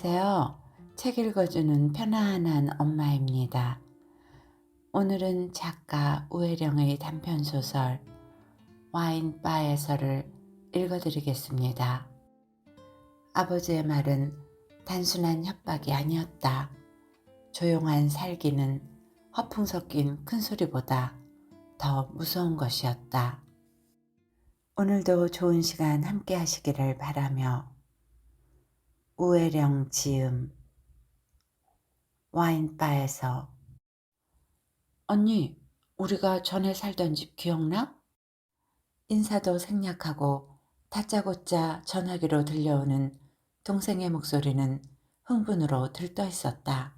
안녕하세요. 책 읽어주는 편안한 엄마입니다. 오늘은 작가 우혜령의 단편소설 와인바에서를 읽어드리겠습니다. 아버지의 말은 단순한 협박이 아니었다. 조용한 살기는 허풍 섞인 큰 소리보다 더 무서운 것이었다. 오늘도 좋은 시간 함께 하시기를 바라며 우혜령 지음 와인바에서. 언니, 우리가 전에 살던 집 기억나? 인사도 생략하고 다짜고짜 전화기로 들려오는 동생의 목소리는 흥분으로 들떠 있었다.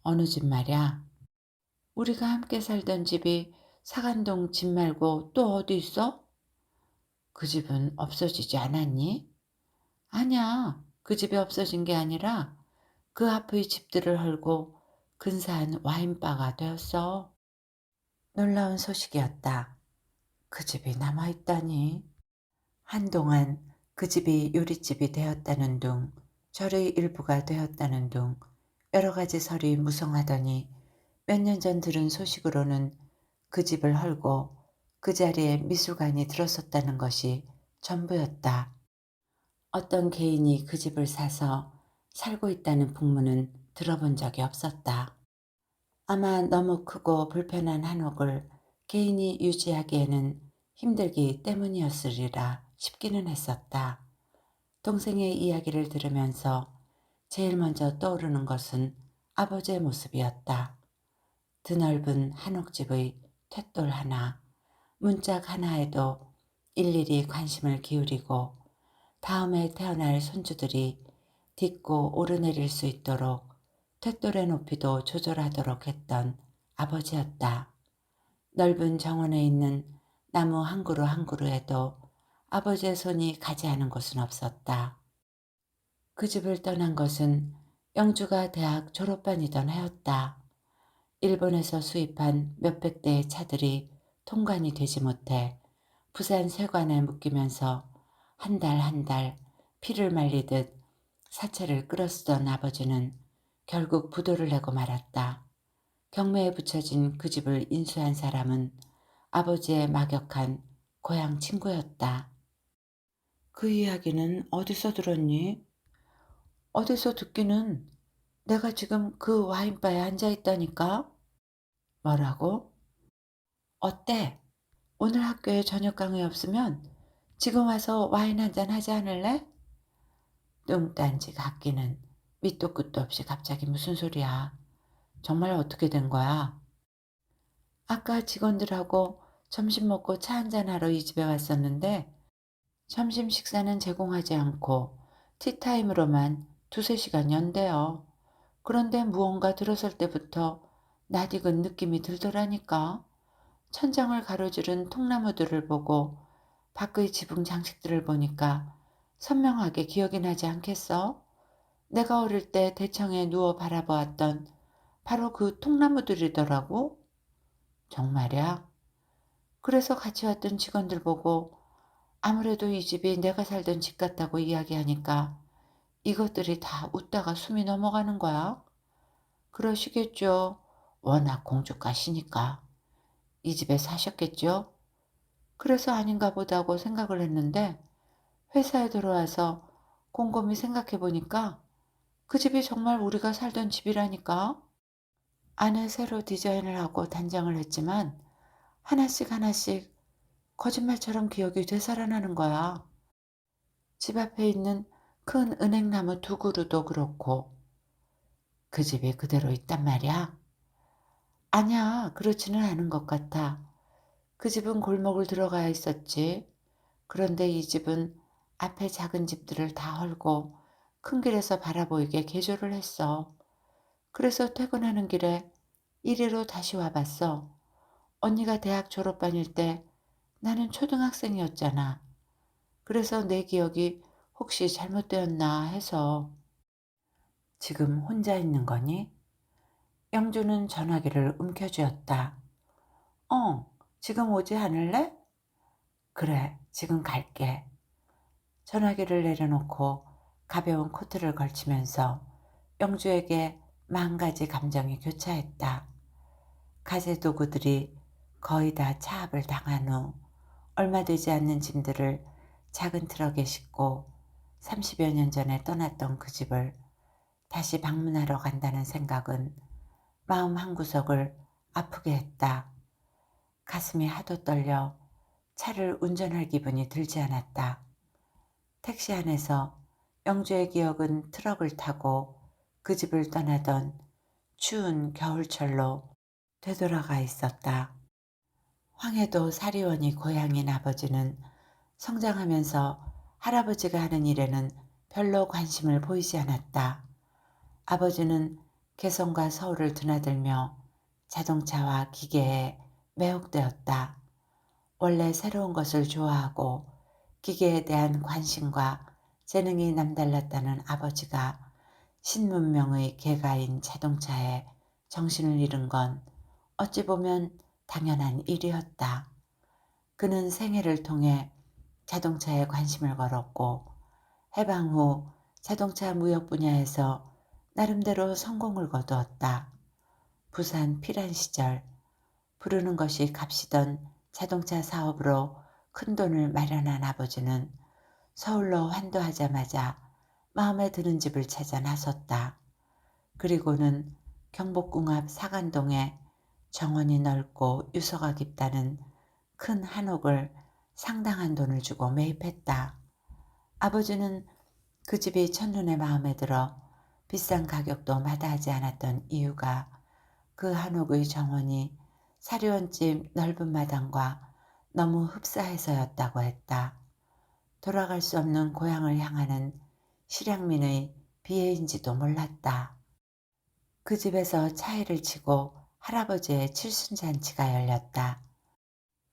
어느 집 말야? 우리가 함께 살던 집이 사간동 집 말고 또 어디 있어? 그 집은 없어지지 않았니? 아냐, 그 집이 없어진 게 아니라 그 앞의 집들을 헐고 근사한 와인바가 되었어. 놀라운 소식이었다. 그 집이 남아있다니. 한동안 그 집이 요릿집이 되었다는 둥, 절의 일부가 되었다는 둥, 여러 가지 설이 무성하더니 몇 년 전 들은 소식으로는 그 집을 헐고 그 자리에 미술관이 들어섰다는 것이 전부였다. 어떤 개인이 그 집을 사서 살고 있다는 풍문은 들어본 적이 없었다. 아마 너무 크고 불편한 한옥을 개인이 유지하기에는 힘들기 때문이었으리라 싶기는 했었다. 동생의 이야기를 들으면서 제일 먼저 떠오르는 것은 아버지의 모습이었다. 드넓은 한옥집의 텟돌 하나, 문짝 하나에도 일일이 관심을 기울이고 다음에 태어날 손주들이 딛고 오르내릴 수 있도록 텟돌의 높이도 조절하도록 했던 아버지였다. 넓은 정원에 있는 나무 한 그루 한 그루에도 아버지의 손이 가지 않은 곳은 없었다. 그 집을 떠난 것은 영주가 대학 졸업반이던 해였다. 일본에서 수입한 몇백 대의 차들이 통관이 되지 못해 부산 세관에 묶이면서 한 달 한 달 피를 말리듯 사체를 끌어쓰던 아버지는 결국 부도를 내고 말았다. 경매에 붙여진 그 집을 인수한 사람은 아버지의 막역한 고향 친구였다. 그 이야기는 어디서 들었니? 어디서 듣기는 내가 지금 그 와인바에 앉아 있다니까? 뭐라고? 어때? 오늘 학교에 저녁 강의 없으면 지금 와서 와인 한잔 하지 않을래? 뚱딴지 각기는 밑도 끝도 없이 갑자기 무슨 소리야? 정말 어떻게 된 거야? 아까 직원들하고 점심 먹고 차 한잔하러 이 집에 왔었는데 점심 식사는 제공하지 않고 티타임으로만 두세 시간 연대요. 그런데 무언가 들어설 때부터 낯익은 느낌이 들더라니까. 천장을 가로지른 통나무들을 보고 밖의 지붕 장식들을 보니까 선명하게 기억이 나지 않겠어? 내가 어릴 때 대청에 누워 바라보았던 바로 그 통나무들이더라고. 정말이야? 그래서 같이 왔던 직원들 보고 아무래도 이 집이 내가 살던 집 같다고 이야기하니까 이것들이 다 웃다가 숨이 넘어가는 거야. 그러시겠죠. 워낙 공주가시니까. 이 집에 사셨겠죠? 그래서 아닌가 보다고 생각을 했는데 회사에 들어와서 곰곰이 생각해 보니까 그 집이 정말 우리가 살던 집이라니까. 안에 새로 디자인을 하고 단장을 했지만 하나씩 하나씩 거짓말처럼 기억이 되살아나는 거야. 집 앞에 있는 큰 은행나무 두 그루도 그렇고 그 집이 그대로 있단 말이야. 아니야, 그렇지는 않은 것 같아. 그 집은 골목을 들어가야 있었지. 그런데 이 집은 앞에 작은 집들을 다 헐고 큰 길에서 바라보이게 개조를 했어. 그래서 퇴근하는 길에 이리로 다시 와봤어. 언니가 대학 졸업반일 때 나는 초등학생이었잖아. 그래서 내 기억이 혹시 잘못되었나 해서. 지금 혼자 있는 거니? 영주는 전화기를 움켜쥐었다. 지금 오지 않을래? 그래, 지금 갈게. 전화기를 내려놓고 가벼운 코트를 걸치면서 영주에게 만 가지 감정이 교차했다. 가재 도구들이 거의 다 차압을 당한 후 얼마 되지 않는 짐들을 작은 트럭에 싣고 30여 년 전에 떠났던 그 집을 다시 방문하러 간다는 생각은 마음 한구석을 아프게 했다. 가슴이 하도 떨려 차를 운전할 기분이 들지 않았다. 택시 안에서 영주의 기억은 트럭을 타고 그 집을 떠나던 추운 겨울철로 되돌아가 있었다. 황해도 사리원이 고향인 아버지는 성장하면서 할아버지가 하는 일에는 별로 관심을 보이지 않았다. 아버지는 개성과 서울을 드나들며 자동차와 기계에 매혹되었다. 원래 새로운 것을 좋아하고 기계에 대한 관심과 재능이 남달랐다는 아버지가 신문명의 개가인 자동차에 정신을 잃은 건 어찌 보면 당연한 일이었다. 그는 생애를 통해 자동차에 관심을 걸었고 해방 후 자동차 무역 분야에서 나름대로 성공을 거두었다. 부산 피란 시절 부르는 것이 값이던 자동차 사업으로 큰돈을 마련한 아버지는 서울로 환도하자마자 마음에 드는 집을 찾아 나섰다. 그리고는 경복궁 앞 사간동에 정원이 넓고 유서가 깊다는 큰 한옥을 상당한 돈을 주고 매입했다. 아버지는 그 집이 첫눈에 마음에 들어 비싼 가격도 마다하지 않았던 이유가 그 한옥의 정원이 사리원집 넓은 마당과 너무 흡사해서였다고 했다. 돌아갈 수 없는 고향을 향하는 실향민의 비애인지도 몰랐다. 그 집에서 차이를 치고 할아버지의 칠순잔치가 열렸다.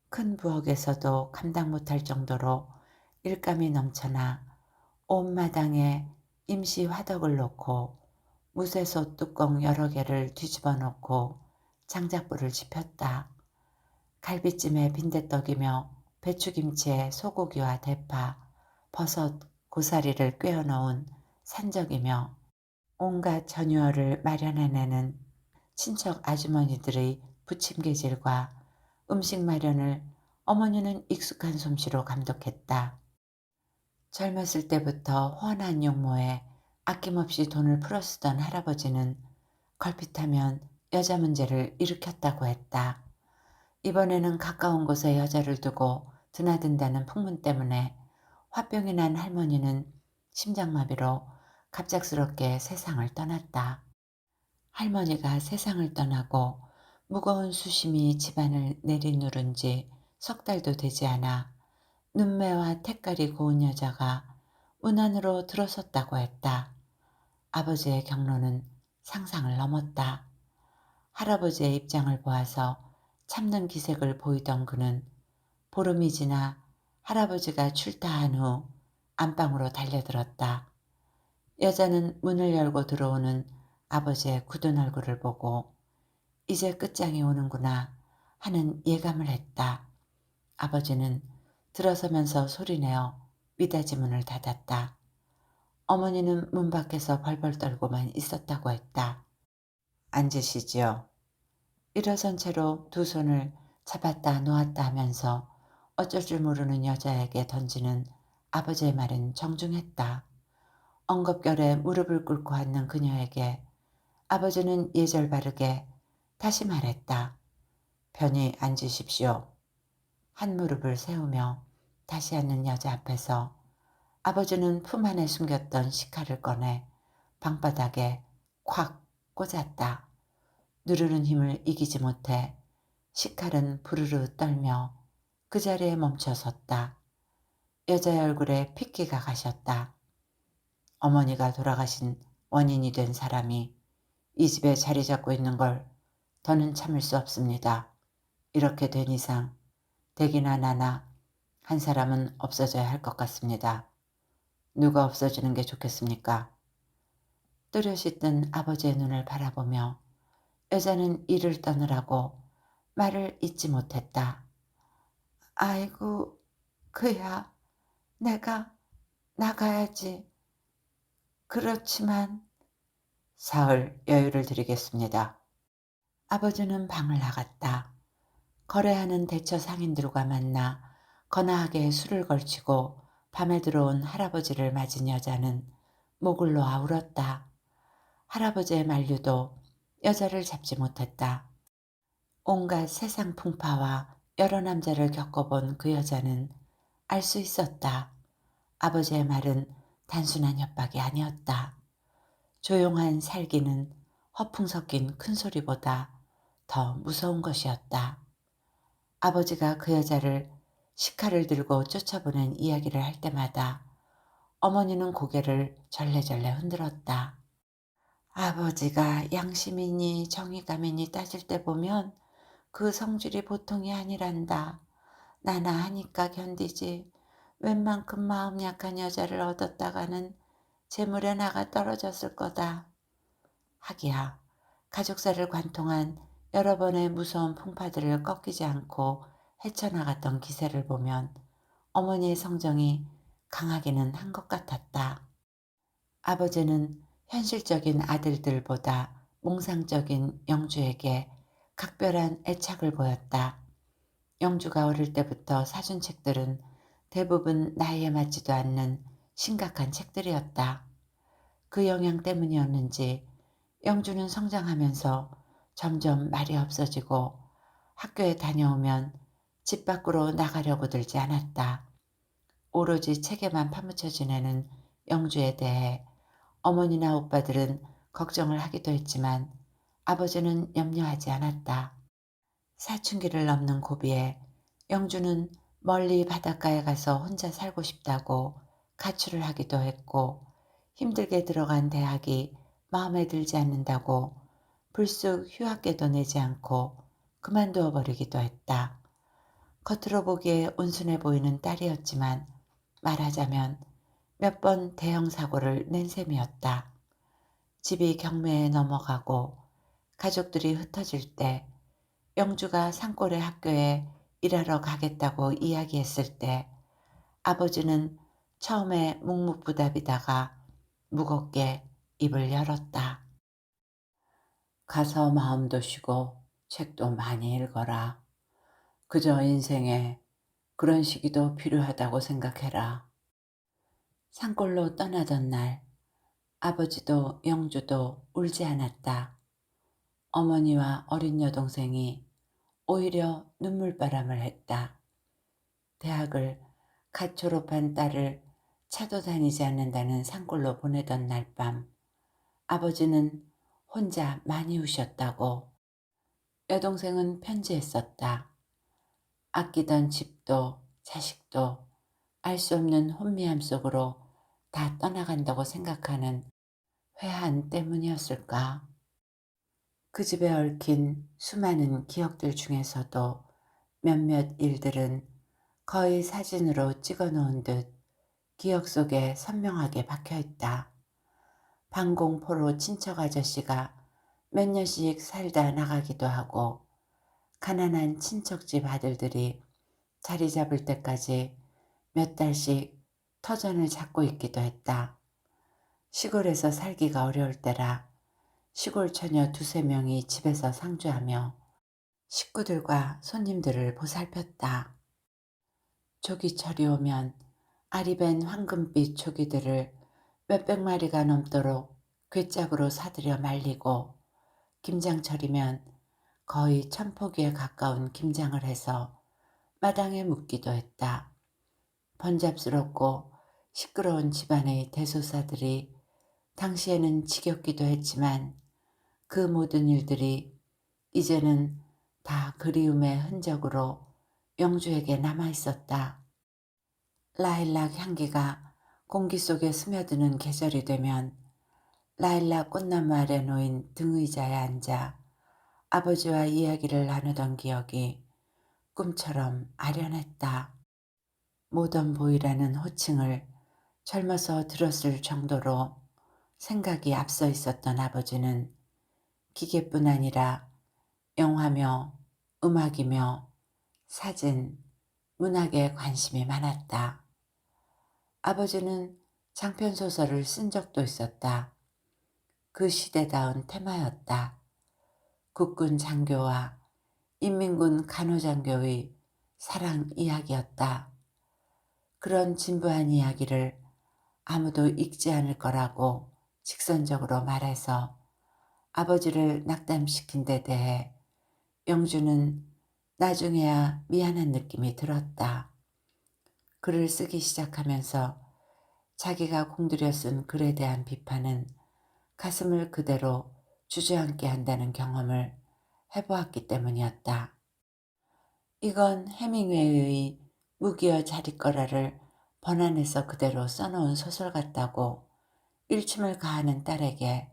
큰 부엌에서도 감당 못할 정도로 일감이 넘쳐나 온 마당에 임시 화덕을 놓고 무쇠솥 뚜껑 여러 개를 뒤집어 놓고 장작불을 지폈다. 갈비찜에 빈대떡이며 배추김치에 소고기와 대파, 버섯, 고사리를 꿰어 넣은 산적이며 온갖 전유어를 마련해내는 친척 아주머니들의 부침개질과 음식 마련을 어머니는 익숙한 솜씨로 감독했다. 젊었을 때부터 훤한 용모에 아낌없이 돈을 풀어쓰던 할아버지는 걸핏하면 여자 문제를 일으켰다고 했다. 이번에는 가까운 곳에 여자를 두고 드나든다는 풍문 때문에 화병이 난 할머니는 심장마비로 갑작스럽게 세상을 떠났다. 할머니가 세상을 떠나고 무거운 수심이 집안을 내리누른 지 석 달도 되지 않아 눈매와 태깔이 고운 여자가 문 안으로 들어섰다고 했다. 아버지의 경로는 상상을 넘었다. 할아버지의 입장을 보아서 참는 기색을 보이던 그는 보름이 지나 할아버지가 출타한 후 안방으로 달려들었다. 여자는 문을 열고 들어오는 아버지의 굳은 얼굴을 보고 이제 끝장이 오는구나 하는 예감을 했다. 아버지는 들어서면서 소리내어 미닫이 문을 닫았다. 어머니는 문 밖에서 벌벌 떨고만 있었다고 했다. 앉으시지요. 일어선 채로 두 손을 잡았다 놓았다 하면서 어쩔 줄 모르는 여자에게 던지는 아버지의 말은 정중했다. 엉겁결에 무릎을 꿇고 앉는 그녀에게 아버지는 예절 바르게 다시 말했다. 편히 앉으십시오. 한 무릎을 세우며 다시 앉는 여자 앞에서 아버지는 품 안에 숨겼던 식칼을 꺼내 방바닥에 콱 꽂았다. 누르는 힘을 이기지 못해 식칼은 부르르 떨며 그 자리에 멈춰 섰다. 여자의 얼굴에 핏기가 가셨다. 어머니가 돌아가신 원인이 된 사람이 이 집에 자리 잡고 있는 걸 더는 참을 수 없습니다. 이렇게 된 이상 댁이나 나나 한 사람은 없어져야 할 것 같습니다. 누가 없어지는 게 좋겠습니까? 또렷이 뜬 아버지의 눈을 바라보며 여자는 이를 떠느라고 말을 잇지 못했다. 아이고, 그야, 내가 나가야지. 그렇지만 사흘 여유를 드리겠습니다. 아버지는 방을 나갔다. 거래하는 대처 상인들과 만나 거나하게 술을 걸치고 밤에 들어온 할아버지를 맞은 여자는 목을 놓아 울었다. 할아버지의 만류도 여자를 잡지 못했다. 온갖 세상 풍파와 여러 남자를 겪어본 그 여자는 알 수 있었다. 아버지의 말은 단순한 협박이 아니었다. 조용한 살기는 허풍 섞인 큰 소리보다 더 무서운 것이었다. 아버지가 그 여자를 식칼을 들고 쫓아보는 이야기를 할 때마다 어머니는 고개를 절레절레 흔들었다. 아버지가 양심이니 정의감이니 따질 때 보면 그 성질이 보통이 아니란다. 나나 하니까 견디지. 웬만큼 마음 약한 여자를 얻었다가는 재물에 나가 떨어졌을 거다. 하기야 가족사를 관통한 여러 번의 무서운 풍파들을 꺾이지 않고 헤쳐나갔던 기세를 보면 어머니의 성정이 강하기는 한 것 같았다. 아버지는 현실적인 아들들보다 몽상적인 영주에게 각별한 애착을 보였다. 영주가 어릴 때부터 사준 책들은 대부분 나이에 맞지도 않는 심각한 책들이었다. 그 영향 때문이었는지 영주는 성장하면서 점점 말이 없어지고 학교에 다녀오면 집 밖으로 나가려고 들지 않았다. 오로지 책에만 파묻혀 지내는 영주에 대해 어머니나 오빠들은 걱정을 하기도 했지만 아버지는 염려하지 않았다. 사춘기를 넘는 고비에 영주는 멀리 바닷가에 가서 혼자 살고 싶다고 가출을 하기도 했고 힘들게 들어간 대학이 마음에 들지 않는다고 불쑥 휴학계도 내지 않고 그만두어 버리기도 했다. 겉으로 보기에 온순해 보이는 딸이었지만 말하자면 몇 번 대형 사고를 낸 셈이었다. 집이 경매에 넘어가고 가족들이 흩어질 때 영주가 산골의 학교에 일하러 가겠다고 이야기했을 때 아버지는 처음에 묵묵부답이다가 무겁게 입을 열었다. 가서 마음도 쉬고 책도 많이 읽어라. 그저 인생에 그런 시기도 필요하다고 생각해라. 산골로 떠나던 날 아버지도 영주도 울지 않았다. 어머니와 어린 여동생이 오히려 눈물바람을 했다. 대학을 갓 졸업한 딸을 차도 다니지 않는다는 산골로 보내던 날 밤 아버지는 혼자 많이 우셨다고. 여동생은 편지에 썼다. 아끼던 집도 자식도 알 수 없는 혼미함 속으로 다 떠나간다고 생각하는 회한 때문이었을까? 그 집에 얽힌 수많은 기억들 중에서도 몇몇 일들은 거의 사진으로 찍어 놓은 듯 기억 속에 선명하게 박혀 있다. 방공포로 친척 아저씨가 몇 년씩 살다 나가기도 하고 가난한 친척집 아들들이 자리 잡을 때까지 몇 달씩 터전을 잡고 있기도 했다. 시골에서 살기가 어려울 때라 시골 처녀 두세 명이 집에서 상주하며 식구들과 손님들을 보살폈다. 조기철이 오면 아리벤 황금빛 조기들을 몇백 마리가 넘도록 괴짝으로 사들여 말리고 김장철이면 거의 천포기에 가까운 김장을 해서 마당에 묻기도 했다. 번잡스럽고 시끄러운 집안의 대소사들이 당시에는 지겹기도 했지만 그 모든 일들이 이제는 다 그리움의 흔적으로 영주에게 남아 있었다. 라일락 향기가 공기 속에 스며드는 계절이 되면 라일락 꽃나무 아래 놓인 등의자에 앉아 아버지와 이야기를 나누던 기억이 꿈처럼 아련했다. 모던보이라는 호칭을 젊어서 들었을 정도로 생각이 앞서 있었던 아버지는 기계뿐 아니라 영화며 음악이며 사진, 문학에 관심이 많았다. 아버지는 장편 소설을 쓴 적도 있었다. 그 시대다운 테마였다. 국군 장교와 인민군 간호장교의 사랑 이야기였다. 그런 진부한 이야기를 아무도 읽지 않을 거라고 직선적으로 말해서 아버지를 낙담시킨 데 대해 영주는 나중에야 미안한 느낌이 들었다. 글을 쓰기 시작하면서 자기가 공들여 쓴 글에 대한 비판은 가슴을 그대로 주저앉게 한다는 경험을 해보았기 때문이었다. 이건 해밍웨이의 무기여 자릿거라를 번안해서 그대로 써놓은 소설 같다고 일침을 가하는 딸에게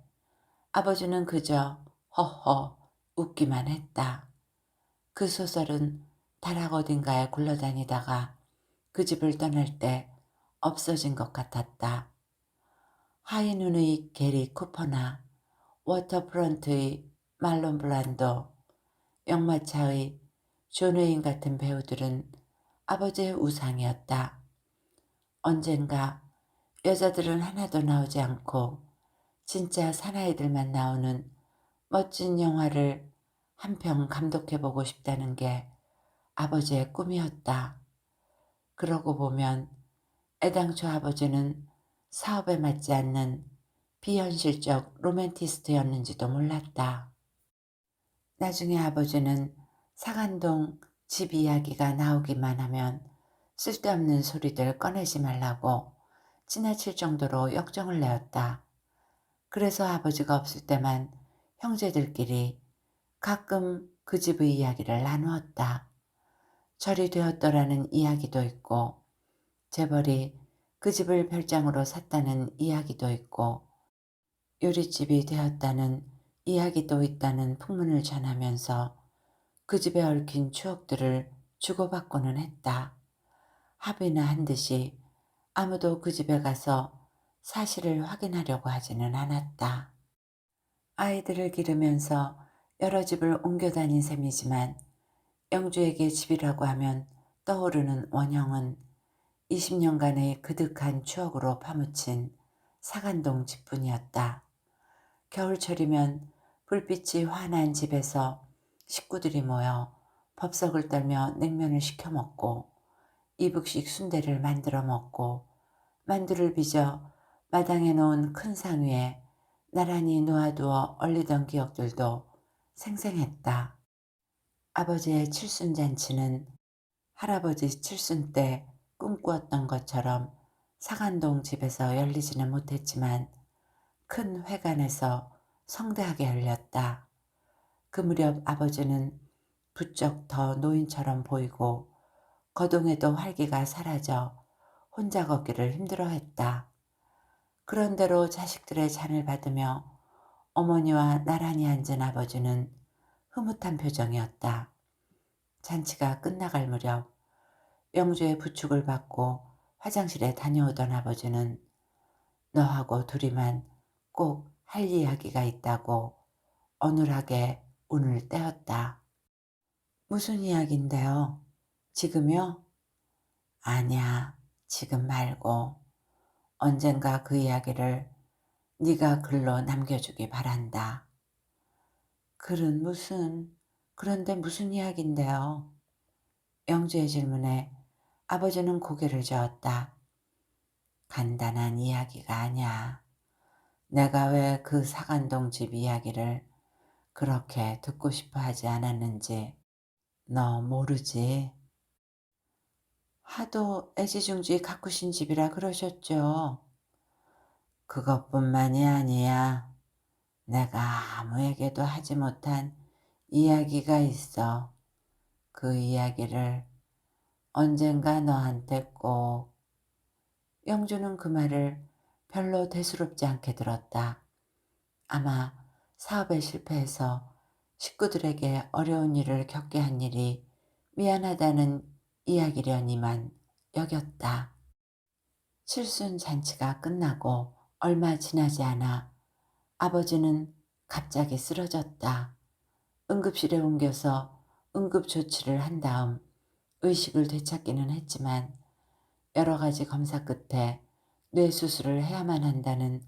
아버지는 그저 허허 웃기만 했다. 그 소설은 다락 어딘가에 굴러다니다가 그 집을 떠날 때 없어진 것 같았다. 하이눈의 게리 쿠퍼나 워터프런트의 말론 블란도, 역마차의 존 웨인 같은 배우들은 아버지의 우상이었다. 언젠가 여자들은 하나도 나오지 않고 진짜 사나이들만 나오는 멋진 영화를 한 편 감독해보고 싶다는 게 아버지의 꿈이었다. 그러고 보면 애당초 아버지는 사업에 맞지 않는 비현실적 로맨티스트였는지도 몰랐다. 나중에 아버지는 사간동 집 이야기가 나오기만 하면 쓸데없는 소리들 꺼내지 말라고 지나칠 정도로 역정을 내었다. 그래서 아버지가 없을 때만 형제들끼리 가끔 그 집의 이야기를 나누었다. 절이 되었더라는 이야기도 있고 재벌이 그 집을 별장으로 샀다는 이야기도 있고 요릿집이 되었다는 이야기도 있다는 풍문을 전하면서 그 집에 얽힌 추억들을 주고받고는 했다. 합의나 한 듯이 아무도 그 집에 가서 사실을 확인하려고 하지는 않았다. 아이들을 기르면서 여러 집을 옮겨 다닌 셈이지만 영주에게 집이라고 하면 떠오르는 원형은 20년간의 그득한 추억으로 파묻힌 사간동 집뿐이었다. 겨울철이면 불빛이 환한 집에서 식구들이 모여 법석을 떨며 냉면을 시켜 먹고 이북식 순대를 만들어 먹고 만두를 빚어 마당에 놓은 큰 상 위에 나란히 놓아두어 얼리던 기억들도 생생했다. 아버지의 칠순잔치는 할아버지 칠순 때 꿈꾸었던 것처럼 사간동 집에서 열리지는 못했지만 큰 회관에서 성대하게 열렸다. 그 무렵 아버지는 부쩍 더 노인처럼 보이고 거동에도 활기가 사라져 혼자 걷기를 힘들어했다. 그런대로 자식들의 잔을 받으며 어머니와 나란히 앉은 아버지는 흐뭇한 표정이었다. 잔치가 끝나갈 무렵 영주의 부축을 받고 화장실에 다녀오던 아버지는 너하고 둘이만 꼭 할 이야기가 있다고 어눌하게 운을 떼었다. 무슨 이야기인데요? 지금요? 아니야, 지금 말고 언젠가 그 이야기를 네가 글로 남겨주기 바란다. 글은 무슨, 그런데 무슨 이야기인데요? 영주의 질문에 아버지는 고개를 저었다. 간단한 이야기가 아니야. 내가 왜 그 사간동 집 이야기를 그렇게 듣고 싶어 하지 않았는지 너 모르지? 하도 애지중지 가꾸신 집이라 그러셨죠. 그것뿐만이 아니야. 내가 아무에게도 하지 못한 이야기가 있어. 그 이야기를 언젠가 너한테 꼭. 영주는 그 말을 별로 대수롭지 않게 들었다. 아마 사업에 실패해서 식구들에게 어려운 일을 겪게 한 일이 미안하다는 이야기려니만 여겼다. 칠순 잔치가 끝나고 얼마 지나지 않아 아버지는 갑자기 쓰러졌다. 응급실에 옮겨서 응급조치를 한 다음 의식을 되찾기는 했지만 여러 가지 검사 끝에 뇌 수술을 해야만 한다는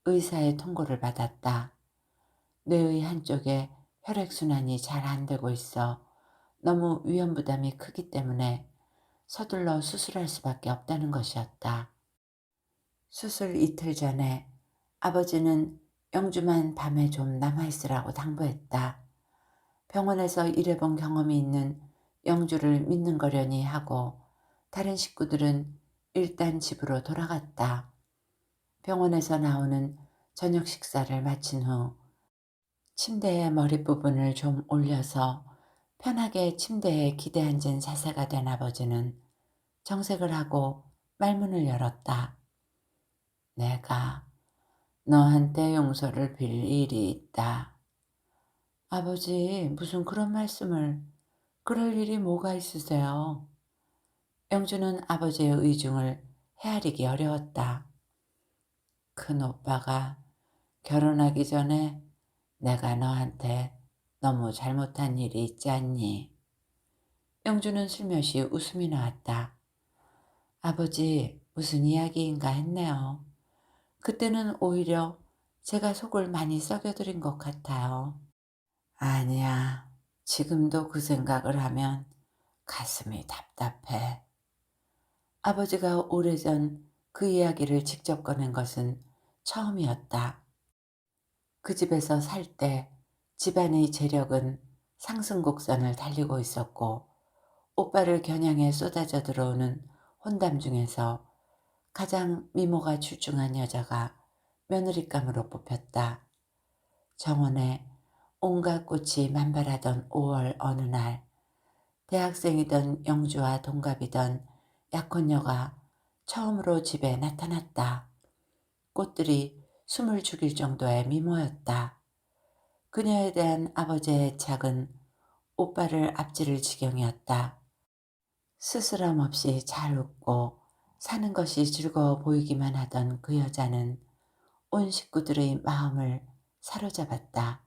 의사의 통고를 받았다. 뇌의 한쪽에 혈액순환이 잘 안 되고 있어 너무 위험 부담이 크기 때문에 서둘러 수술할 수밖에 없다는 것이었다. 수술 이틀 전에 아버지는 영주만 밤에 좀 남아있으라고 당부했다. 병원에서 일해본 경험이 있는 영주를 믿는 거려니 하고 다른 식구들은 일단 집으로 돌아갔다. 병원에서 나오는 저녁 식사를 마친 후 침대의 머릿부분을 좀 올려서 편하게 침대에 기대앉은 자세가 된 아버지는 정색을 하고 말문을 열었다. 내가 너한테 용서를 빌 일이 있다. 아버지, 무슨 그런 말씀을, 그럴 일이 뭐가 있으세요? 영주는 아버지의 의중을 헤아리기 어려웠다. 큰 오빠가 결혼하기 전에 내가 너한테 너무 잘못한 일이 있지 않니? 영주는 슬며시 웃음이 나왔다. 아버지, 무슨 이야기인가 했네요. 그때는 오히려 제가 속을 많이 썩여드린 것 같아요. 아니야. 지금도 그 생각을 하면 가슴이 답답해. 아버지가 오래전 그 이야기를 직접 꺼낸 것은 처음이었다. 그 집에서 살 때 집안의 재력은 상승곡선을 달리고 있었고 오빠를 겨냥해 쏟아져 들어오는 혼담 중에서 가장 미모가 출중한 여자가 며느리감으로 뽑혔다. 정원에 온갖 꽃이 만발하던 5월 어느 날 대학생이던 영주와 동갑이던 약혼녀가 처음으로 집에 나타났다. 꽃들이 숨을 죽일 정도의 미모였다. 그녀에 대한 아버지의 애착은 오빠를 앞지를 지경이었다. 스스럼 없이 잘 웃고 사는 것이 즐거워 보이기만 하던 그 여자는 온 식구들의 마음을 사로잡았다.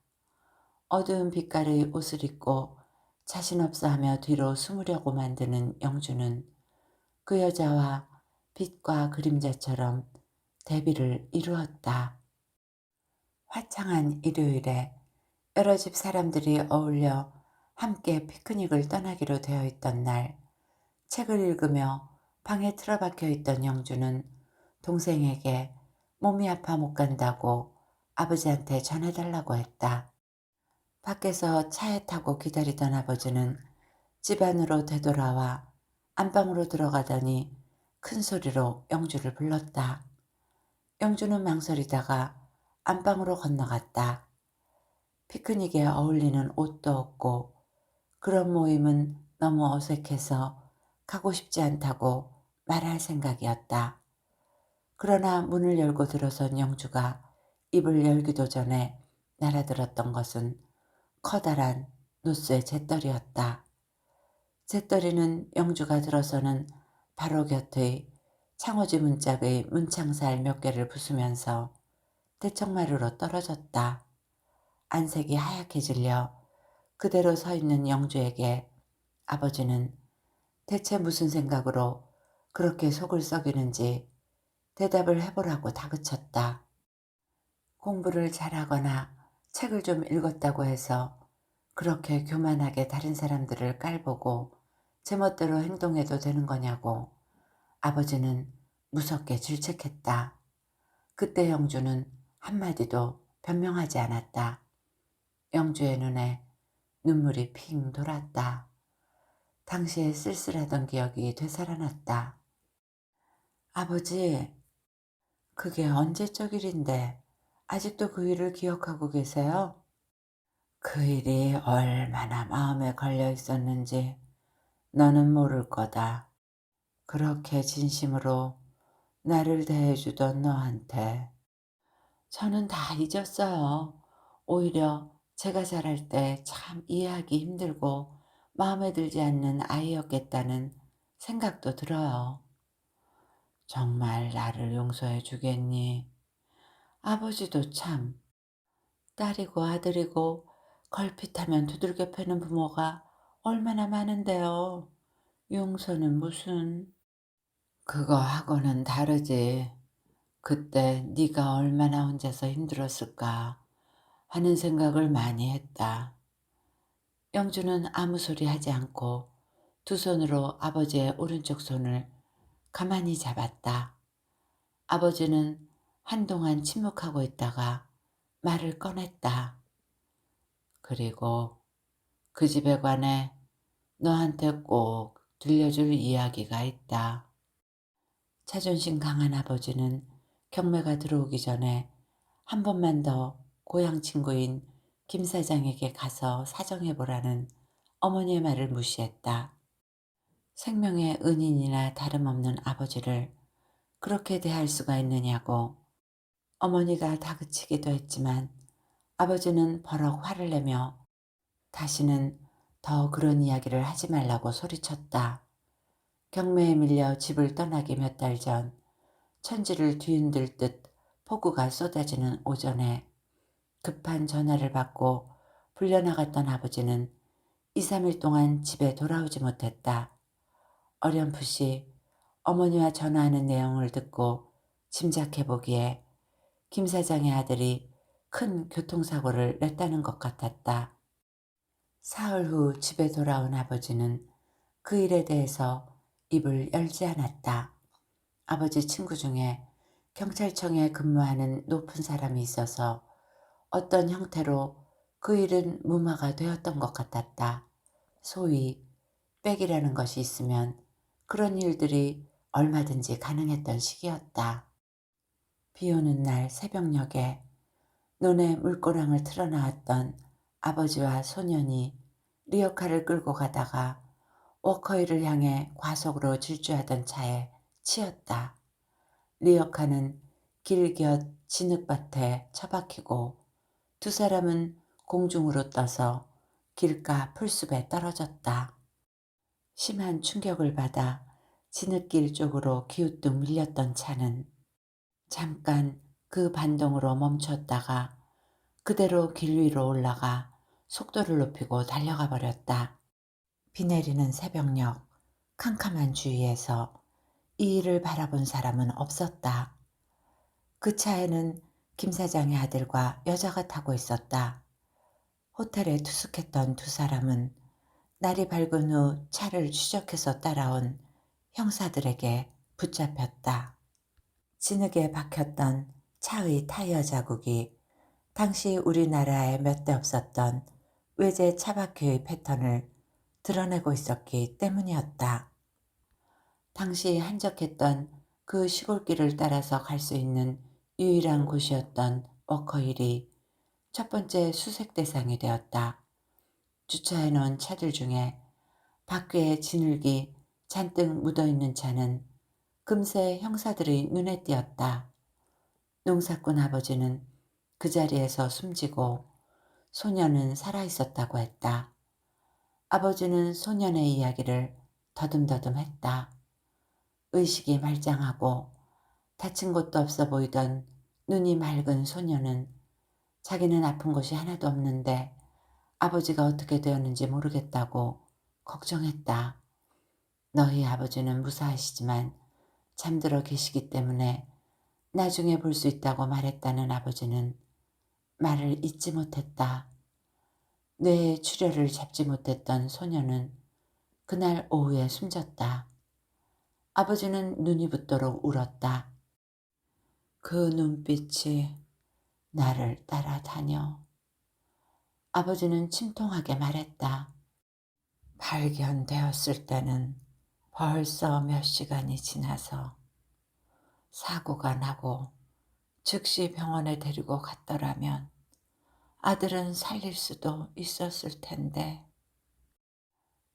어두운 빛깔의 옷을 입고 자신 없어 하며 뒤로 숨으려고 만드는 영주는 그 여자와 빛과 그림자처럼 대비를 이루었다. 화창한 일요일에 여러 집 사람들이 어울려 함께 피크닉을 떠나기로 되어 있던 날, 책을 읽으며 방에 틀어박혀 있던 영주는 동생에게 몸이 아파 못 간다고 아버지한테 전해달라고 했다. 밖에서 차에 타고 기다리던 아버지는 집 안으로 되돌아와 안방으로 들어가더니 큰 소리로 영주를 불렀다. 영주는 망설이다가 안방으로 건너갔다. 피크닉에 어울리는 옷도 없고 그런 모임은 너무 어색해서 가고 싶지 않다고 말할 생각이었다. 그러나 문을 열고 들어선 영주가 입을 열기도 전에 날아들었던 것은 커다란 노스의 잿더리였다. 잿더리는 영주가 들어서는 바로 곁의 창호지 문짝의 문창살 몇 개를 부수면서 대청마루로 떨어졌다. 안색이 하얗게 질려 그대로 서 있는 영주에게 아버지는 대체 무슨 생각으로 그렇게 속을 썩이는지 대답을 해보라고 다그쳤다. 공부를 잘하거나 책을 좀 읽었다고 해서 그렇게 교만하게 다른 사람들을 깔보고 제멋대로 행동해도 되는 거냐고 아버지는 무섭게 질책했다. 그때 영주는 한마디도 변명하지 않았다. 영주의 눈에 눈물이 핑 돌았다. 당시의 쓸쓸하던 기억이 되살아났다. 아버지, 그게 언제적 일인데 아직도 그 일을 기억하고 계세요? 그 일이 얼마나 마음에 걸려 있었는지 너는 모를 거다. 그렇게 진심으로 나를 대해주던 너한테. 저는 다 잊었어요. 오히려 제가 자랄 때 참 이해하기 힘들고 마음에 들지 않는 아이였겠다는 생각도 들어요. 정말 나를 용서해 주겠니? 아버지도 참 딸이고 아들이고 걸핏하면 두들겨 패는 부모가 얼마나 많은데요. 용서는 무슨. 그거하고는 다르지. 그때 네가 얼마나 혼자서 힘들었을까 하는 생각을 많이 했다. 영주는 아무 소리 하지 않고 두 손으로 아버지의 오른쪽 손을 가만히 잡았다. 아버지는 한동안 침묵하고 있다가 말을 꺼냈다. 그리고 그 집에 관해 너한테 꼭 들려줄 이야기가 있다. 자존심 강한 아버지는 경매가 들어오기 전에 한 번만 더 고향 친구인 김 사장에게 가서 사정해보라는 어머니의 말을 무시했다. 생명의 은인이나 다름없는 아버지를 그렇게 대할 수가 있느냐고 어머니가 다그치기도 했지만 아버지는 버럭 화를 내며 다시는 더 그런 이야기를 하지 말라고 소리쳤다. 경매에 밀려 집을 떠나기 몇 달 전 천지를 뒤흔들 듯 폭우가 쏟아지는 오전에 급한 전화를 받고 불려나갔던 아버지는 2, 3일 동안 집에 돌아오지 못했다. 어렴풋이 어머니와 전화하는 내용을 듣고 짐작해보기에 김 사장의 아들이 큰 교통사고를 냈다는 것 같았다. 사흘 후 집에 돌아온 아버지는 그 일에 대해서 입을 열지 않았다. 아버지 친구 중에 경찰청에 근무하는 높은 사람이 있어서 어떤 형태로 그 일은 무마가 되었던 것 같았다. 소위 백이라는 것이 있으면 그런 일들이 얼마든지 가능했던 시기였다. 비 오는 날 새벽녘에 논에 물고랑을 틀어나왔던 아버지와 소년이 리어카를 끌고 가다가 워커힐을 향해 과속으로 질주하던 차에 치였다. 리어카는 길 곁 진흙밭에 처박히고 두 사람은 공중으로 떠서 길가 풀숲에 떨어졌다. 심한 충격을 받아 진흙길 쪽으로 기우뚱 밀렸던 차는 잠깐 그 반동으로 멈췄다가 그대로 길 위로 올라가 속도를 높이고 달려가 버렸다. 비 내리는 새벽녘 캄캄한 주위에서 이 일을 바라본 사람은 없었다. 그 차에는 김 사장의 아들과 여자가 타고 있었다. 호텔에 투숙했던 두 사람은 날이 밝은 후 차를 추적해서 따라온 형사들에게 붙잡혔다. 진흙에 박혔던 차의 타이어 자국이 당시 우리나라에 몇 대 없었던 외제 차바퀴의 패턴을 드러내고 있었기 때문이었다. 당시 한적했던 그 시골길을 따라서 갈 수 있는 유일한 곳이었던 워커힐이 첫 번째 수색 대상이 되었다. 주차해 놓은 차들 중에 바퀴에 진흙이 잔뜩 묻어있는 차는 금세 형사들의 눈에 띄었다. 농사꾼 아버지는 그 자리에서 숨지고 소년은 살아있었다고 했다. 아버지는 소년의 이야기를 더듬더듬 했다. 의식이 말짱하고 다친 곳도 없어 보이던 눈이 맑은 소년은 자기는 아픈 곳이 하나도 없는데 아버지가 어떻게 되었는지 모르겠다고 걱정했다. 너희 아버지는 무사하시지만 잠들어 계시기 때문에 나중에 볼 수 있다고 말했다는 아버지는 말을 잇지 못했다. 뇌의 출혈을 잡지 못했던 소년은 그날 오후에 숨졌다. 아버지는 눈이 붓도록 울었다. 그 눈빛이 나를 따라다녀. 아버지는 침통하게 말했다. 발견되었을 때는 벌써 몇 시간이 지나서 사고가 나고 즉시 병원에 데리고 갔더라면 아들은 살릴 수도 있었을 텐데.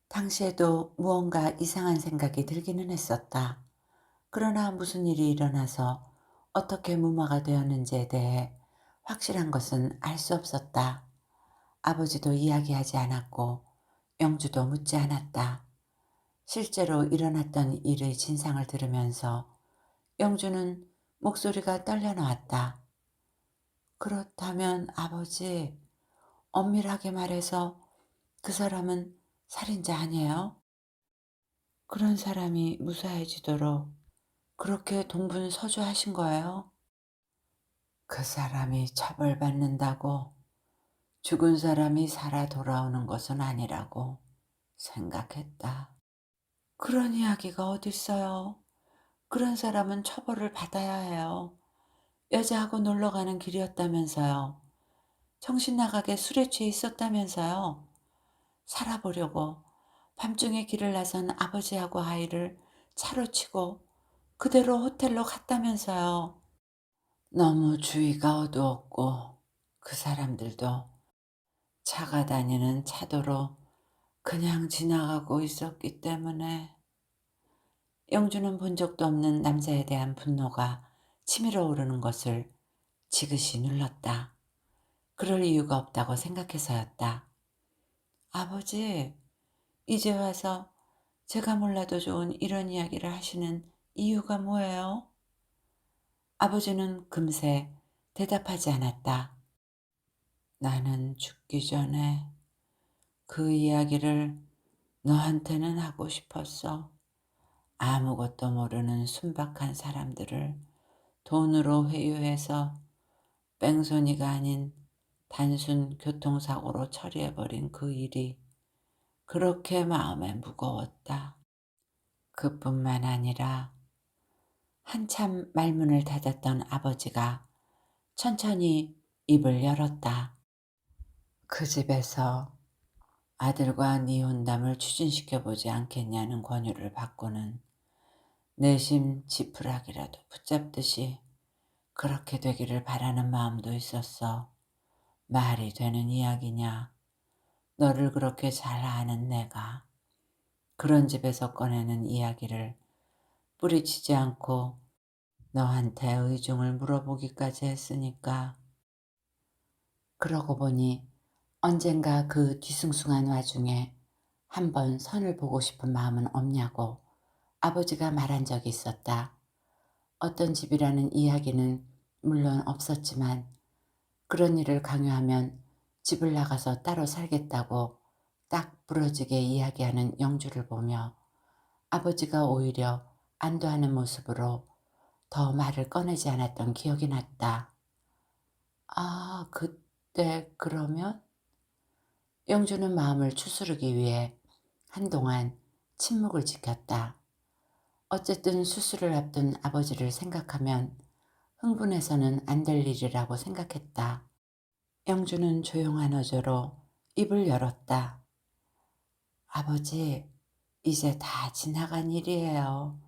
당시에도 무언가 이상한 생각이 들기는 했었다. 그러나 무슨 일이 일어나서 어떻게 무마가 되었는지에 대해 확실한 것은 알 수 없었다. 아버지도 이야기하지 않았고 영주도 묻지 않았다. 실제로 일어났던 일의 진상을 들으면서 영주는 목소리가 떨려 나왔다. 그렇다면 아버지, 엄밀하게 말해서 그 사람은 살인자 아니에요? 그런 사람이 무사해지도록 그렇게 동분서주하신 거예요? 그 사람이 처벌받는다고 죽은 사람이 살아 돌아오는 것은 아니라고 생각했다. 그런 이야기가 어딨어요. 그런 사람은 처벌을 받아야 해요. 여자하고 놀러 가는 길이었다면서요. 정신 나가게 술에 취해 있었다면서요. 살아보려고 밤중에 길을 나선 아버지하고 아이를 차로 치고 그대로 호텔로 갔다면서요. 너무 주위가 어두웠고 그 사람들도 차가 다니는 차도로 그냥 지나가고 있었기 때문에 영주는 본 적도 없는 남자에 대한 분노가 치밀어 오르는 것을 지그시 눌렀다. 그럴 이유가 없다고 생각해서였다. 아버지, 이제 와서 제가 몰라도 좋은 이런 이야기를 하시는 이유가 뭐예요? 아버지는 금세 대답하지 않았다. 나는 죽기 전에 그 이야기를 너한테는 하고 싶었어. 아무것도 모르는 순박한 사람들을 돈으로 회유해서 뺑소니가 아닌 단순 교통사고로 처리해버린 그 일이 그렇게 마음에 무거웠다. 그뿐만 아니라 한참 말문을 닫았던 아버지가 천천히 입을 열었다. 그 집에서 아들과 네 혼담을 추진시켜보지 않겠냐는 권유를 받고는 내심 지푸라기라도 붙잡듯이 그렇게 되기를 바라는 마음도 있었어. 말이 되는 이야기냐. 너를 그렇게 잘 아는 내가 그런 집에서 꺼내는 이야기를 뿌리치지 않고 너한테 의중을 물어보기까지 했으니까. 그러고 보니 언젠가 그 뒤숭숭한 와중에 한번 선을 보고 싶은 마음은 없냐고 아버지가 말한 적이 있었다. 어떤 집이라는 이야기는 물론 없었지만 그런 일을 강요하면 집을 나가서 따로 살겠다고 딱 부러지게 이야기하는 영주를 보며 아버지가 오히려 안도하는 모습으로 더 말을 꺼내지 않았던 기억이 났다. 아, 그때 그러면? 영주는 마음을 추스르기 위해 한동안 침묵을 지켰다. 어쨌든 수술을 앞둔 아버지를 생각하면 흥분해서는 안 될 일이라고 생각했다. 영주는 조용한 어조로 입을 열었다. 아버지, 이제 다 지나간 일이에요.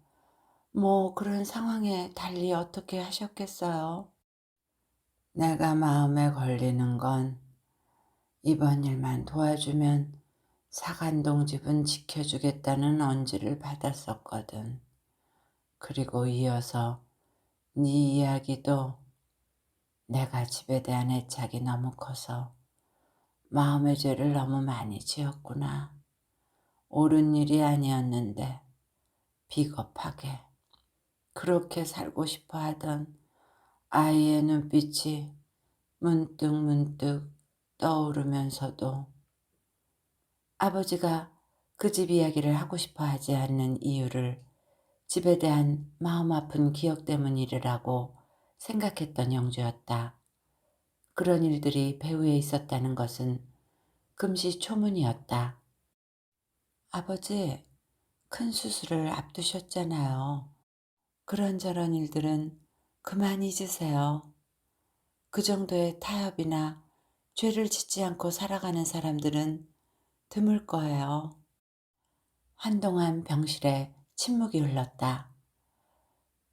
뭐 그런 상황에 달리 어떻게 하셨겠어요? 내가 마음에 걸리는 건 이번 일만 도와주면 사간동 집은 지켜주겠다는 언지를 받았었거든. 그리고 이어서 네 이야기도 내가 집에 대한 애착이 너무 커서 마음의 죄를 너무 많이 지었구나. 옳은 일이 아니었는데 비겁하게 그렇게 살고 싶어 하던 아이의 눈빛이 문득문득 떠오르면서도 아버지가 그 집 이야기를 하고 싶어 하지 않는 이유를 집에 대한 마음 아픈 기억 때문이라고 생각했던 영주였다. 그런 일들이 배후에 있었다는 것은 금시초문이었다. 아버지, 큰 수술을 앞두셨잖아요. 그런저런 일들은 그만 잊으세요. 그 정도의 타협이나 죄를 짓지 않고 살아가는 사람들은 드물 거예요. 한동안 병실에 침묵이 흘렀다.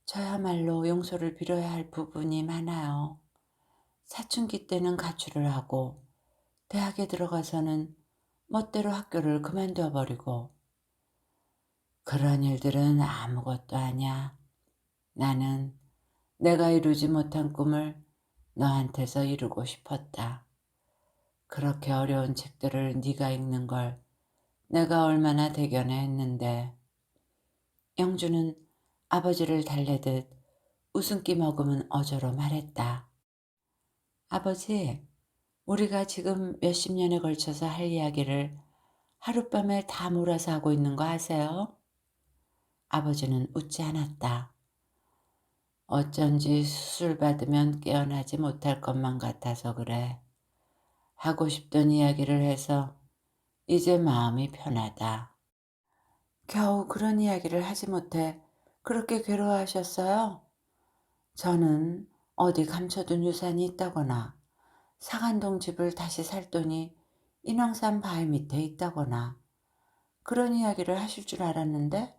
저야말로 용서를 빌어야 할 부분이 많아요. 사춘기 때는 가출을 하고 대학에 들어가서는 멋대로 학교를 그만둬 버리고 그런 일들은 아무것도 아니야. 나는 내가 이루지 못한 꿈을 너한테서 이루고 싶었다. 그렇게 어려운 책들을 네가 읽는 걸 내가 얼마나 대견해 했는데. 영주는 아버지를 달래듯 웃음기 머금은 어조로 말했다. 아버지, 우리가 지금 몇십 년에 걸쳐서 할 이야기를 하룻밤에 다 몰아서 하고 있는 거 아세요? 아버지는 웃지 않았다. 어쩐지 수술 받으면 깨어나지 못할 것만 같아서 그래. 하고 싶던 이야기를 해서 이제 마음이 편하다. 겨우 그런 이야기를 하지 못해 그렇게 괴로워하셨어요? 저는 어디 감춰둔 유산이 있다거나 상한동 집을 다시 살 돈이 인왕산 바위 밑에 있다거나 그런 이야기를 하실 줄 알았는데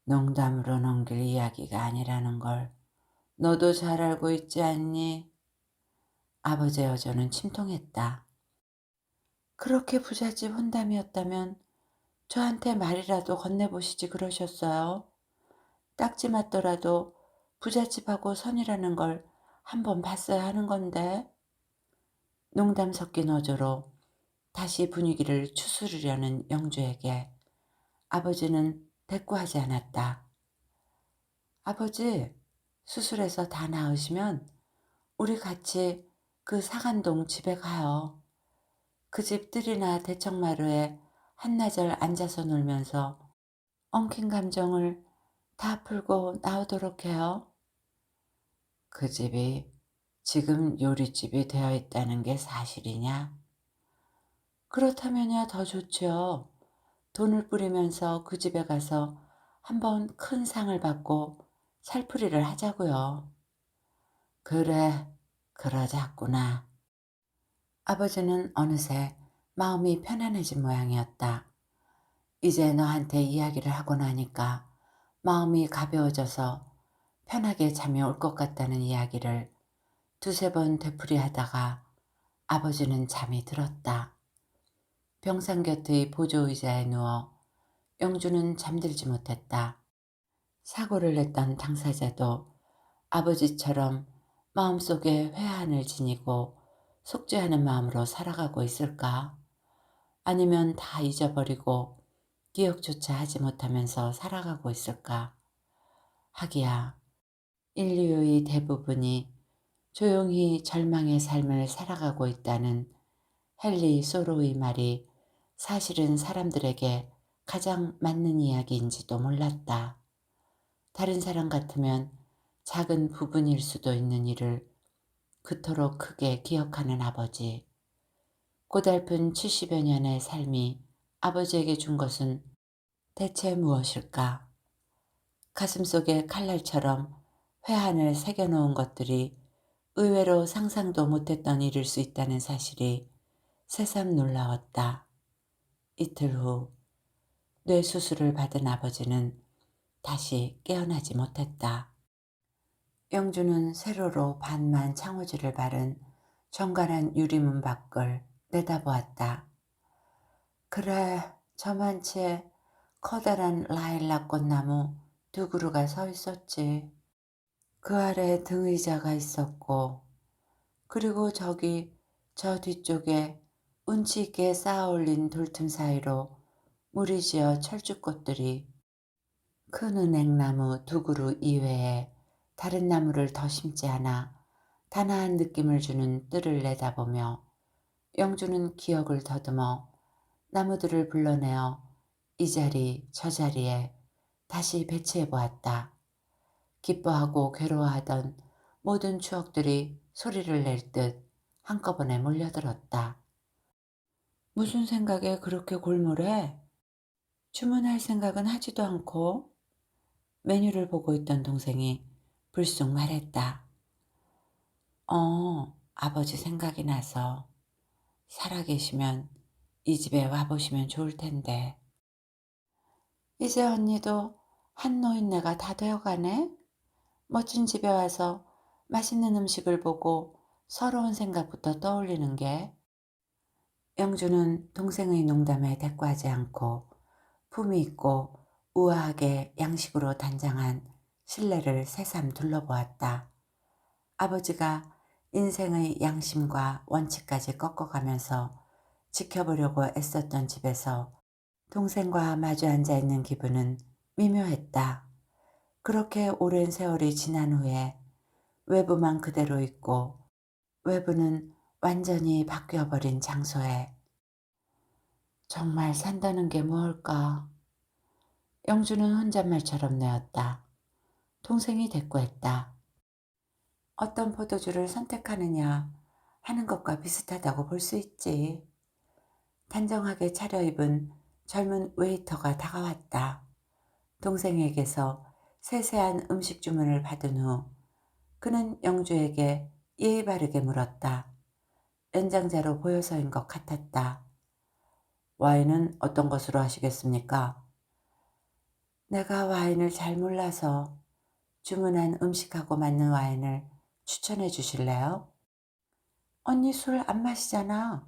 농담으로 넘길 이야기가 아니라는 걸 너도 잘 알고 있지 않니? 아버지의 여조는 침통했다. 그렇게 부잣집 혼담이었다면 저한테 말이라도 건네보시지 그러셨어요. 딱지 맞더라도 부잣집하고 선이라는 걸 한번 봤어야 하는 건데. 농담 섞인 어조로 다시 분위기를 추스르려는 영주에게 아버지는 대꾸하지 않았다. 아버지, 수술해서 다 나으시면 우리 같이 그 사간동 집에 가요. 그 집 뜰이나 대청마루에 한나절 앉아서 놀면서 엉킨 감정을 다 풀고 나오도록 해요. 그 집이 지금 요리집이 되어 있다는 게 사실이냐? 그렇다면야 더 좋죠. 돈을 뿌리면서 그 집에 가서 한번 큰 상을 받고 살풀이를 하자고요. 그래, 그러자꾸나. 아버지는 어느새 마음이 편안해진 모양이었다. 이제 너한테 이야기를 하고 나니까 마음이 가벼워져서 편하게 잠이 올 것 같다는 이야기를 두세 번 되풀이하다가 아버지는 잠이 들었다. 병상 곁의 보조의자에 누워 영주는 잠들지 못했다. 사고를 냈던 당사자도 아버지처럼 마음속에 회한을 지니고 속죄하는 마음으로 살아가고 있을까? 아니면 다 잊어버리고 기억조차 하지 못하면서 살아가고 있을까? 하기야, 인류의 대부분이 조용히 절망의 삶을 살아가고 있다는 헨리 소로의 말이 사실은 사람들에게 가장 맞는 이야기인지도 몰랐다. 다른 사람 같으면 작은 부분일 수도 있는 일을 그토록 크게 기억하는 아버지. 고달픈 70여 년의 삶이 아버지에게 준 것은 대체 무엇일까? 가슴속에 칼날처럼 회한을 새겨놓은 것들이 의외로 상상도 못했던 일일 수 있다는 사실이 새삼 놀라웠다. 이틀 후 뇌수술을 받은 아버지는 다시 깨어나지 못했다. 영주는 세로로 반만 창호지를 바른 정갈한 유리문 밖을 내다보았다. 그래, 저만치에 커다란 라일락 꽃나무 두 그루가 서 있었지. 그 아래 등의자가 있었고, 그리고 저기 저 뒤쪽에 운치 있게 쌓아올린 돌틈 사이로 무리지어 철쭉꽃들이 큰 은행나무 두 그루 이외에 다른 나무를 더 심지 않아 단아한 느낌을 주는 뜰을 내다보며 영주는 기억을 더듬어 나무들을 불러내어 이 자리 저 자리에 다시 배치해 보았다. 기뻐하고 괴로워하던 모든 추억들이 소리를 낼 듯 한꺼번에 몰려들었다. 무슨 생각에 그렇게 골몰해? 주문할 생각은 하지도 않고 메뉴를 보고 있던 동생이 불쑥 말했다. 아버지 생각이 나서 살아계시면 이 집에 와보시면 좋을 텐데. 이제 언니도 한 노인네가 다 되어가네? 멋진 집에 와서 맛있는 음식을 보고 서러운 생각부터 떠올리는 게. 영주는 동생의 농담에 대꾸하지 않고 품위 있고 우아하게 양식으로 단장한 실내를 새삼 둘러보았다. 아버지가 인생의 양심과 원칙까지 꺾어가면서 지켜보려고 애썼던 집에서 동생과 마주 앉아 있는 기분은 미묘했다. 그렇게 오랜 세월이 지난 후에 외부만 그대로 있고 외부는 완전히 바뀌어버린 장소에 정말 산다는 게 무엇일까? 영주는 혼잣말처럼 내었다. 동생이 대꾸했다. 어떤 포도주를 선택하느냐 하는 것과 비슷하다고 볼 수 있지. 단정하게 차려입은 젊은 웨이터가 다가왔다. 동생에게서 세세한 음식 주문을 받은 후 그는 영주에게 예의 바르게 물었다. 연장자로 보여서인 것 같았다. 와인은 어떤 것으로 하시겠습니까? 내가 와인을 잘 몰라서 주문한 음식하고 맞는 와인을 추천해 주실래요? 언니 술 안 마시잖아.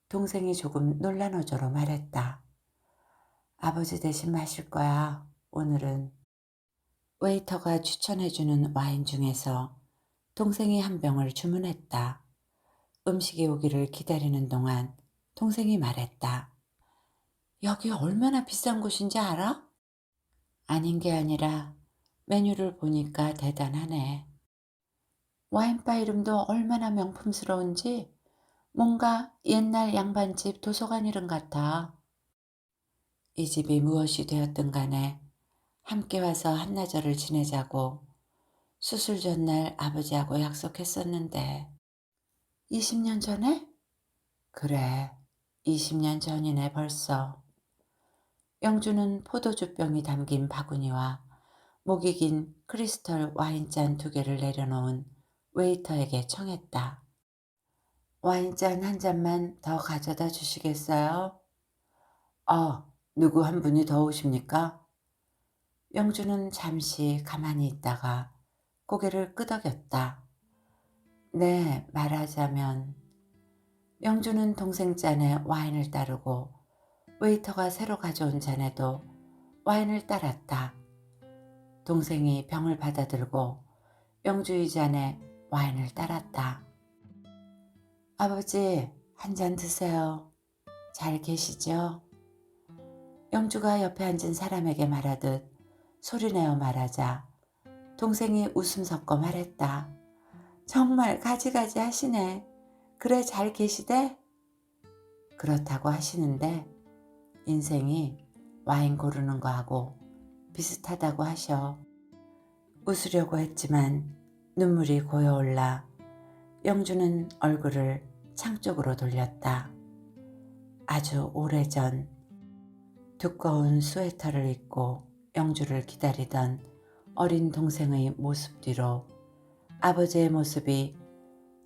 동생이 조금 놀란 어조로 말했다. 아버지 대신 마실 거야, 오늘은. 웨이터가 추천해주는 와인 중에서 동생이 한 병을 주문했다. 음식이 오기를 기다리는 동안 동생이 말했다. 여기 얼마나 비싼 곳인지 알아? 아닌 게 아니라 메뉴를 보니까 대단하네. 와인바 이름도 얼마나 명품스러운지 뭔가 옛날 양반집 도서관 이름 같아. 이 집이 무엇이 되었든 간에 함께 와서 한나절을 지내자고 수술 전날 아버지하고 약속했었는데 20년 전에? 그래, 20년 전이네 벌써. 영주는 포도주병이 담긴 바구니와 목이 긴 크리스털 와인잔 2개를 내려놓은 웨이터에게 청했다. 와인잔 한 잔만 더 가져다 주시겠어요? 누구 한 분이 더 오십니까? 영주는 잠시 가만히 있다가 고개를 끄덕였다. 네, 말하자면. 영주는 동생 잔에 와인을 따르고 웨이터가 새로 가져온 잔에도 와인을 따랐다. 동생이 병을 받아들고 영주의 잔에 와인을 따랐다. 아버지, 한 잔 드세요. 잘 계시죠? 영주가 옆에 앉은 사람에게 말하듯 소리내어 말하자 동생이 웃음 섞어 말했다. 정말 가지가지 하시네. 그래 잘 계시대? 그렇다고 하시는데 인생이 와인 고르는 거하고 비슷하다고 하셔. 웃으려고 했지만 눈물이 고여올라 영주는 얼굴을 창 쪽으로 돌렸다. 아주 오래전 두꺼운 스웨터를 입고 영주를 기다리던 어린 동생의 모습 뒤로 아버지의 모습이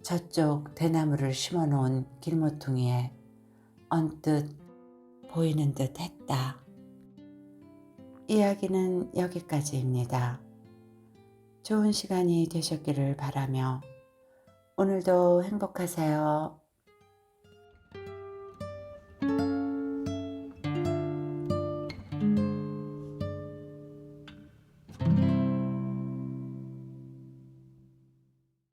저쪽 대나무를 심어놓은 길모퉁이에 언뜻 보이는 듯 했다. 이야기는 여기까지입니다. 좋은 시간이 되셨기를 바라며 오늘도 행복하세요.